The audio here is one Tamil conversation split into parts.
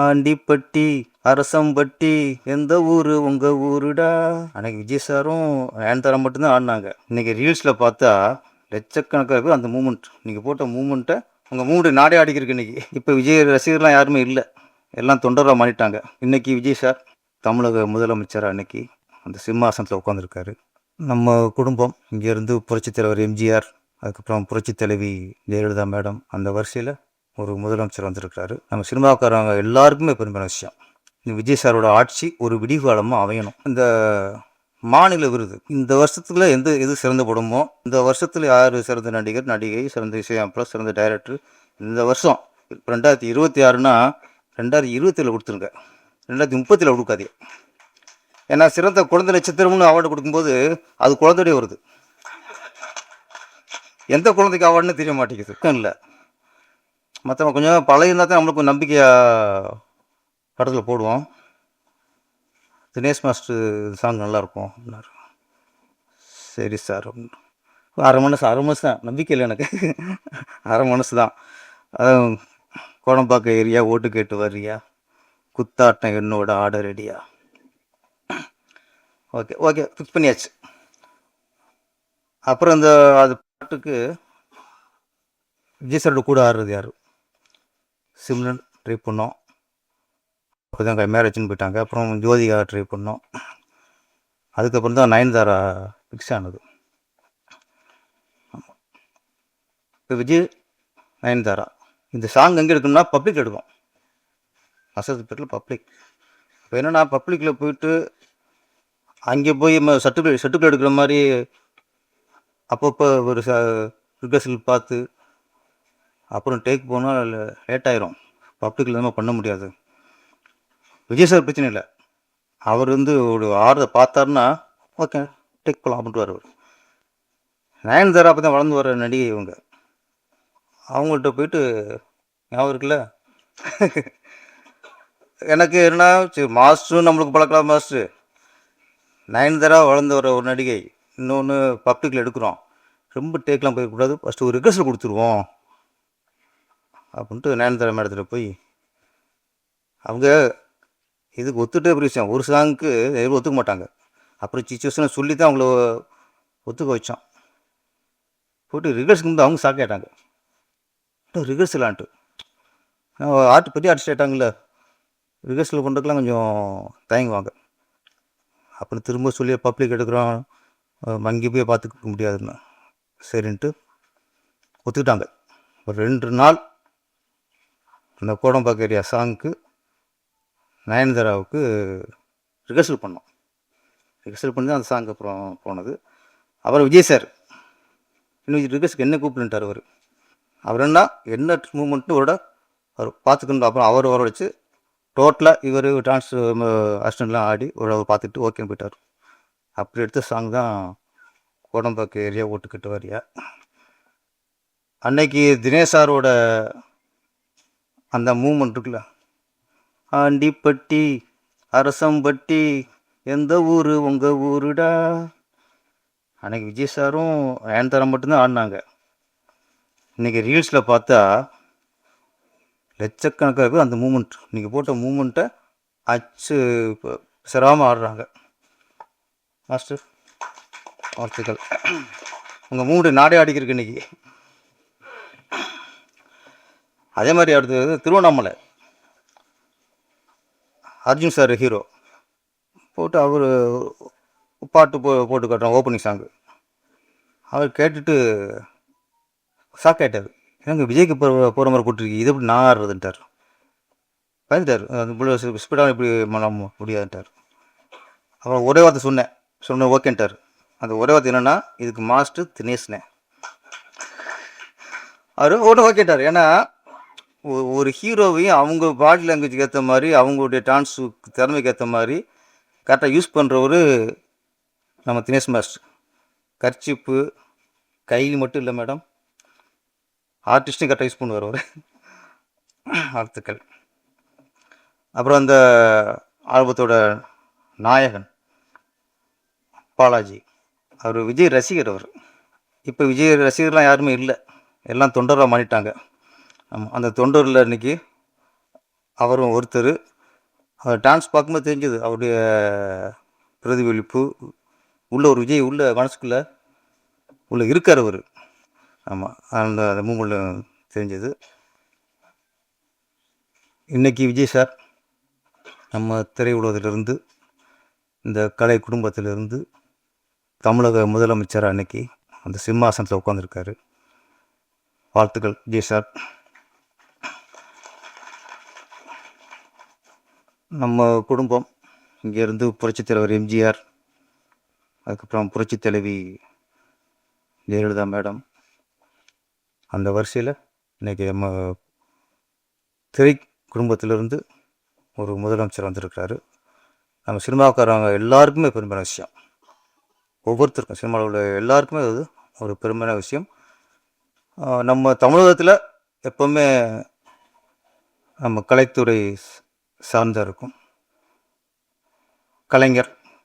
ஆண்டிப்பட்டி அரசம்பட்டி எந்த ஊரு உங்க ஊருடா. அன்னைக்கு விஜய் சாரும் நயன்தாரா மட்டும்தான் ஆடினாங்க. இன்னைக்கு ரீல்ஸில் பார்த்தா லட்சக்கணக்காக இருக்கும் அந்த மூமெண்ட். நீங்கள் போட்ட மூமெண்ட்டை உங்கள் மூமெண்ட் நாடே ஆடிக்கிருக்கு இன்னைக்கு. இப்போ விஜய் ரசிகர்லாம் யாருமே இல்லை, எல்லாம் தொண்டராக மாறிட்டாங்க. இன்னைக்கு விஜய் சார் தமிழக முதலமைச்சராக அன்னைக்கு அந்த சிம்மாசனத்தில் உட்காந்துருக்காரு. நம்ம குடும்பம் இங்கேருந்து புரட்சித் தலைவர் எம்ஜிஆர், அதுக்கப்புறம் புரட்சித் தலைவி ஜெயலலிதா மேடம், அந்த வரிசையில் ஒரு முதலமைச்சர் வந்திருக்கிறாரு. நம்ம சினிமாக்காரங்க எல்லாருக்குமே பெருமையான விஷயம். இந்த விஜய் சாரோட ஆட்சி ஒரு விடிகாலமாக அமையணும். இந்த மாநில விருது இந்த வருஷத்துல எது சிறந்த படமோ, இந்த வருஷத்தில் யார் சிறந்த நடிகர், நடிகை, சிறந்த இசையமைப்பாளர், சிறந்த டைரக்டர், இந்த வருஷம் 2026னா 2027 கொடுத்துருங்க, 2030 கொடுக்காதீங்க. ஏன்னா சிறந்த குழந்தை நட்சத்திரம்னு அவார்டு கொடுக்கும்போது அது குழந்தையோட வருது, எந்த குழந்தைக்கு அவார்டுன்னு தெரிய மாட்டேங்குது. இல்லை, மற்றவங்க கொஞ்சம் பழைய இருந்தால் தான் நம்மளுக்கு நம்பிக்கையாக படத்தில் போடுவோம். தினேஷ் மாஸ்டர் சாங் நல்லாயிருக்கும் அப்படின்னாரு. சரி சார் அப்படின்னு அரை மனசு தான், நம்பிக்கை இல்லை எனக்கு. அரை மனசு தான். கோடம்பாக்கம் ஏரியா ஓட்டு கேட்டு வர்றியா, குத்தாட்டம் என்னோட ஆர்டர் ரெடியா. ஓகே ஓகே ஃபிக்ஸ் பண்ணியாச்சு. அப்புறம் இந்த அது பாட்டுக்கு விஜய் சாரோட கூட ஆடுறது யார், சிம்ரன் ட்ரை பண்ணோம், அப்போ தான் மேரேஜ்னு போயிட்டாங்க. அப்புறம் ஜோதிகா ட்ரை பண்ணோம், அதுக்கப்புறம் தான் நயன்தாரா ஃபிக்ஸ் ஆனது. இப்போ விஜய் நயன்தாரா இந்த சாங் எங்கே எடுக்கணும்னா பப்ளிக் எடுக்கும், அசத்துப்பேட்டில் பப்ளிக். இப்போ என்னென்னா பப்ளிக்கில் போயிட்டு அங்கே போய் சர்டிஃபிகேட் எடுக்கிற மாதிரி அப்பப்போ ஒரு ரிகர்சல் பார்த்து அப்புறம் டேக் போனால் லேட் ஆயிரும். பப்ளிக்கில் நம்ம பண்ண முடியாது. விஜய் சார் பிரச்சனை இல்லை, அவர் ஒரு ஆர்டரை பார்த்தாருன்னா ஓகே டேக் போகலாம் அப்படின்ட்டு வருவார். நயன்தாரா அப்போ தான் வளர்ந்து வர நடிகை இவங்க, அவங்கள்ட்ட போயிட்டு ஞாபகம் இருக்குல்ல. எனக்கு என்ன சரி, மாஸ்டரும் நம்மளுக்கு பழக்கலாம். மாஸ்டர் நயன்தாரா வளர்ந்து வர ஒரு நடிகை, இன்னொன்று பப்ளிக்கில் எடுக்கிறோம், ரொம்ப டேக்லாம் போயிடக்கூடாது, ஃபஸ்ட்டு ஒரு ரிகர்சல் கொடுத்துருவோம் அப்படின்ட்டு நயன்தாரா மேடத்தில் போய் அவங்க இதுக்கு ஒத்துட்டே பெரிய விஷயம். ஒரு சாங்க்கு எதுவும் ஒத்துக்க மாட்டாங்க, அப்புறம் சிச்சுவேஷனை சொல்லி தான் அவங்கள ஒத்துக்க வச்சோம். போய்ட்டு ரிகர்சலுக்கு வந்து அவங்க ஷாக் ஆகிட்டாங்க, ரிகர்சல் ஆன்ட்டு பெரிய ஆர்டிஸ்ட் ஆகிட்டாங்களே, ரிகர்சல் பண்ணுறதுக்கெலாம் கொஞ்சம் தயங்குவாங்க. அப்புறம் திரும்ப சொல்லி பப்ளிக் எடுக்கிறோம், அங்கே போய் பார்த்துக்க முடியாதுன்னு சரின்ட்டு ஒத்துக்கிட்டாங்க. ஒரு 2 நாள் இந்த கோடம்பாக்கம் ஏரியா சாங்க்கு நயன்தாராவுக்கு ரிகர்சல் பண்ணோம். ரிகர்சல் பண்ணி தான் அந்த சாங் அப்புறம் போனது. அப்புறம் விஜய் சார் இன்னும் ரிகர்சலுக்கு என்ன கூப்பிட்டுட்டார். அவர் என்ன மூமெண்ட்டு அவர் பார்த்துக்கணும். அப்புறம் அவர் வர வச்சு டோட்டலாக இவர் டான்ஸ் அசிஸ்டண்ட்லாம் ஆடி பார்த்துட்டு ஓகேன்னு போயிட்டார். அப்படி எடுத்த சாங் தான் கோடம்பாக்கம் ஏரியா ஓட்டுக்கிட்டு வரியா. அன்னைக்கு தினேஷ் சாரோட அந்த மூமெண்ட் இருக்குல்ல, ஆண்டிப்பட்டி அரசம்பட்டி எந்த ஊரு உங்க ஊருடா. அன்னைக்கு விஜய் சாரும் நயன்தாரா மட்டும்தான் ஆடினாங்க. இன்னைக்கு ரீல்ஸில் பார்த்தா லட்சக்கணக்காக இருக்கும் அந்த மூமெண்ட். நீங்கள் போட்ட மூமெண்ட்டை அச்சு சிராமல் ஆடுறாங்க. மாஸ்டர் வாழ்த்துக்கள், உங்கள் மூமெண்ட் நாடே ஆடிக்கிருக்கு இன்னைக்கு. அதே மாதிரி அடுத்தது திருவண்ணாமலை அர்ஜுன் சார் ஹீரோ போட்டு அவர் பாட்டு போட்டு காட்டுறோம் ஓப்பனிங் சாங்கு. அவர் கேட்டுட்டு ஷாக் ஆகிட்டார், ஏங்க விஜய்க்கு போகிற மாதிரி போட்டிருக்கீங்க, இது எப்படி நான் ஆடுறதுன்ட்டார். பயந்துட்டார், அது ஸ்பீடாக இப்படி பண்ண முடியாதுன்ட்டார். அப்புறம் ஒரே வார்த்தை சொன்னேன் ஓகேன்ட்டார். அந்த ஒரே வார்த்தை என்னென்னா, இதுக்கு மாஸ்டர் தினேஷ்னே. அவர் ஓகேட்டார். ஏன்னா ஒரு ஹீரோவையும் அவங்க பாடி லாங்குவேஜுக்கு ஏற்ற மாதிரி, அவங்களுடைய டான்ஸு திறமைக்கு ஏற்ற மாதிரி கரெக்டாக யூஸ் பண்ணுறவர் நம்ம தினேஷ் மாஸ்டர். கர்ச்சிப்பு கையில் மட்டும் இல்லை மேடம், ஆர்டிஸ்ட்டும் கரெக்டாக யூஸ் பண்ணுவார் அவர். வாழ்த்துக்கள். அப்புறம் அந்த ஆல்பத்தோட நாயகன் பாலாஜி, அவர் விஜய் ரசிகர். அவர் இப்போ விஜய் ரசிகர்லாம் யாருமே இல்லை, எல்லாம் தொண்டராக மாறிட்டாங்க. ஆமாம், அந்த தொண்டரில் இன்றைக்கி அவரும் ஒருத்தர். அவர் டான்ஸ் பார்க்கும்போது தெரிஞ்சது அவருடைய பிரதிபலிப்பு. உள்ள ஒரு விஜய் உள்ள மனசுக்குள்ளே உள்ள இருக்கார் அவர். ஆமாம், அந்த அந்த மூமெண்ட்டில் தெரிஞ்சது. இன்றைக்கி விஜய் சார் நம்ம திரையுலகத்திலிருந்து, இந்த கலை குடும்பத்திலிருந்து தமிழக முதலமைச்சராக அன்னைக்கு அந்த சிம்மாசனத்தில் உட்காந்துருக்காரு. வாழ்த்துக்கள் விஜய் சார். நம்ம குடும்பம் இங்கேருந்து புரட்சித் தலைவர் எம்ஜிஆர், அதுக்கப்புறம் புரட்சித் தலைவி ஜெயலலிதா மேடம், அந்த வரிசையில் இன்றைக்கி நம்ம திரை குடும்பத்திலிருந்து ஒரு முதலமைச்சர் வந்திருக்கிறாரு. நம்ம சினிமாக்காரங்க எல்லாருக்குமே பெருமையான விஷயம். ஒவ்வொருத்தருக்கும் சினிமாவில் உள்ள எல்லாருக்குமே அது ஒரு பெருமையான விஷயம். நம்ம தமிழகத்தில் எப்போவுமே நம்ம கலைத்துறை சார்ந்த இருக்கும்.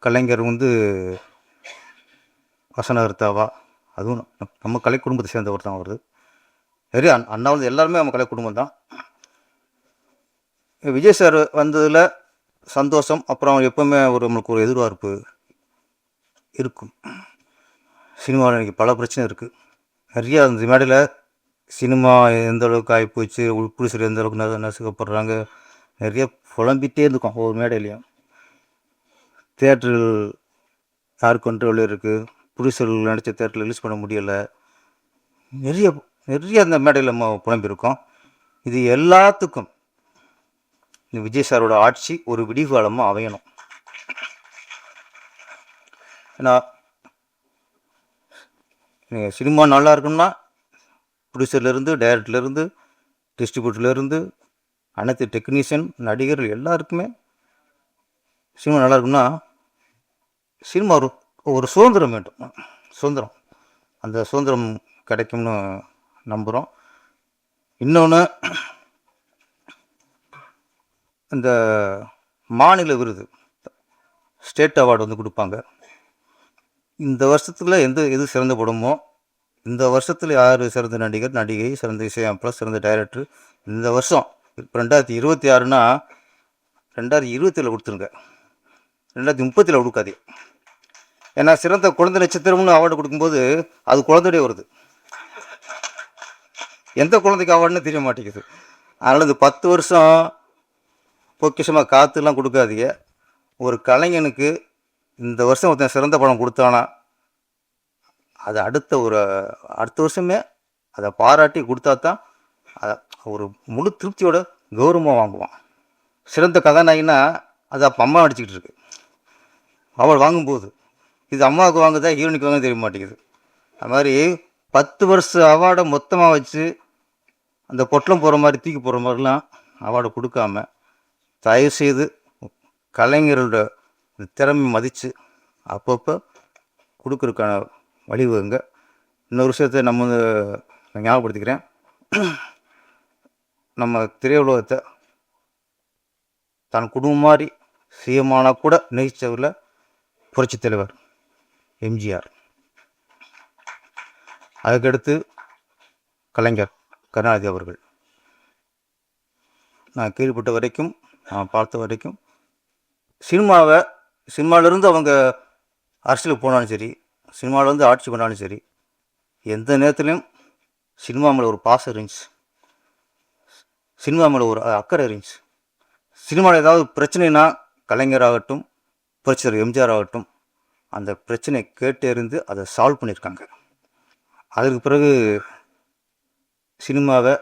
கலைஞர் வந்து வசனகர்த்தாவா, அதுவும் நம்ம கலை குடும்பத்தை சேர்ந்தவர் தான் வருது. நிறைய அண்ணா வந்து எல்லாருமே நம்ம கலை குடும்பம் தான். விஜய் சார் வந்ததில் சந்தோஷம். அப்புறம் எப்போவுமே நம்மளுக்கு ஒரு எதிர்பார்ப்பு இருக்கும். சினிமாவில் இன்றைக்கி பல பிரச்சனை இருக்குது. நிறையா அந்த மேடையில் சினிமா எந்த அளவுக்கு ஆகிப்போச்சு, உள்புடிசர் எந்த அளவுக்கு நசுக்கப்படுறாங்க, நிறைய புலம்பிகிட்டே இருந்துக்கும் ஒவ்வொரு மேடையிலையும். தியேட்டர்கள் யார் கண்ட்ரோலில் இருக்குது, புடிசர்கள் நடித்த தியேட்டரில் ரிலீஸ் பண்ண முடியலை, நிறைய அந்த மேடையில் நம்ம புலம்பியிருக்கோம். இது எல்லாத்துக்கும் இந்த விஜய் சாரோட ஆட்சி ஒரு விடிகாலமாக அமையணும். ஏன்னா நீங்கள் சினிமா நல்லா இருக்குன்னா ப்ரொடியூசர்லேருந்து, டைரக்டர்லேருந்து, டிஸ்ட்ரிபியூட்டர்லேருந்து, அனைத்து டெக்னீஷியன், நடிகர்கள் எல்லாருக்குமே சினிமா நல்லா இருக்குன்னா சினிமா ஒரு சுதந்திரம் வேண்டும். சுதந்திரம், அந்த சுதந்திரம் கிடைக்கும்னு நம்புகிறோம். இன்னொன்று, இந்த மாநில விருது, ஸ்டேட் அவார்டு வந்து கொடுப்பாங்க. இந்த வருஷத்தில் எது சிறந்த படமோ, இந்த வருஷத்தில் யார் சிறந்த நடிகர், நடிகை, சிறந்த இசையமைப்பாளர், சிறந்த டைரக்டர், இந்த வருஷம் இப்போ 2026னா 2027 கொடுத்துருங்க, 2030 கொடுக்காதே. ஏன்னா சிறந்த குழந்தை நட்சத்திரம்னு அவார்டு கொடுக்கும்போது அது குழந்தையோட வருது, எந்த குழந்தைக்கு அவார்டுன்னு தெரிய மாட்டேங்குது. அதனால் இந்த 10 வருஷம் பொக்கிஷமாக காற்றுலாம் கொடுக்காதீங்க. ஒரு கலைஞனுக்கு இந்த வருஷம் ஒருத்தன் சிறந்த படம் கொடுத்தானா அது அடுத்த வருஷமே அதை பாராட்டி கொடுத்தா தான் அதை ஒரு முழு திருப்தியோட கௌரவமாக வாங்குவான். சிறந்த கதாநாயகினா அது அப்போ அம்மா நடிச்சிக்கிட்டு இருக்கு, அவள் வாங்கும்போது இது அம்மாவுக்கு வாங்குதா ஹீரோனுக்கு வாங்க தெரிய மாட்டேங்குது. அது மாதிரி 10 வருஷ அவார்டை மொத்தமாக வச்சு அந்த பொட்டலம் போகிற மாதிரி தூக்கி போகிற மாதிரிலாம் அவார்டை கொடுக்காம தயவுசெய்து கலைஞரோட திறமை மதித்து அப்பப்போ கொடுக்குறதுக்கான வழிவகுங்க. இன்னொரு விஷயத்தை நம்ம ஞாபகப்படுத்திக்கிறேன். நம்ம திரையுலகத்தை தன் குடும்பம் மாதிரி சுயமானா கூட நேசித்தவரில் புரட்சித் தலைவர் எம்ஜிஆர், அதுக்கடுத்து கலைஞர் கருணாநிதி அவர்கள். நான் கேள்விப்பட்ட வரைக்கும், நான் பார்த்த வரைக்கும் சினிமாவிலேருந்து அவங்க அரசியலுக்கு போனாலும் சரி, சினிமாவிலேருந்து ஆட்சி பண்ணாலும் சரி, எந்த நேரத்துலையும் சினிமா மேலே ஒரு பாசம் இருந்துச்சு, சினிமா மேலே ஒரு அக்கறை இருந்துச்சு. சினிமாவில் ஏதாவது பிரச்சனைனா கலைஞராகட்டும், புரட்சித்தலைவர் எம்ஜிஆர் ஆகட்டும், அந்த பிரச்சனையை கேட்டறிந்து அதை சால்வ் பண்ணியிருக்காங்க. அதற்கு பிறகு சினிமாவை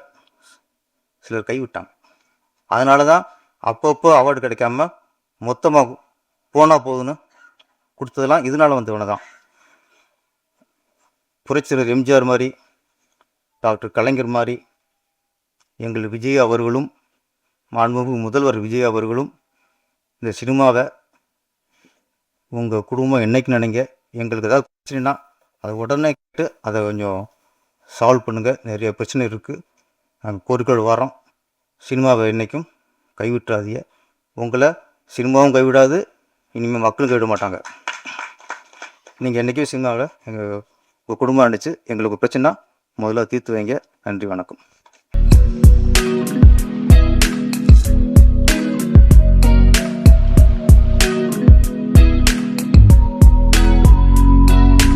சிலர் கைவிட்டாங்க. அதனால தான் அப்பப்போ அவார்டு கிடைக்காம மொத்தமாக போனால் போதுன்னு கொடுத்ததெல்லாம் இதனால் வந்தவன தான். புரட்சித்தலைவர் எம்ஜிஆர் மாதிரி, டாக்டர் கலைஞர் மாதிரி, எங்கள் விஜய் அவர்களும், மாண்புமிகு முதல்வர் விஜய் அவர்களும் இந்த சினிமாவை உங்கள் குடும்பம் என்றைக்கு நினைங்க, எங்களுக்கு ஏதாவது பிரச்சனைனா அதை உடனே கேட்டு அதை கொஞ்சம் சால்வ் பண்ணுங்கள். நிறைய பிரச்சனை இருக்குது, நாங்கள் கோரிக்கையோடு வரோம். சினிமாவை என்றைக்கும் கைவிட்டாதீங்க. உங்களை சினிமாவும் கைவிடாது, இனிமேல் மக்களும் கைவிட மாட்டாங்க. நீங்கள் என்றைக்கும் சினிமாவில் உங்கள் குடும்பம் நினச்சி எங்களுக்கு பிரச்சனைனா முதல்ல தீர்த்து வைங்க. நன்றி, வணக்கம்.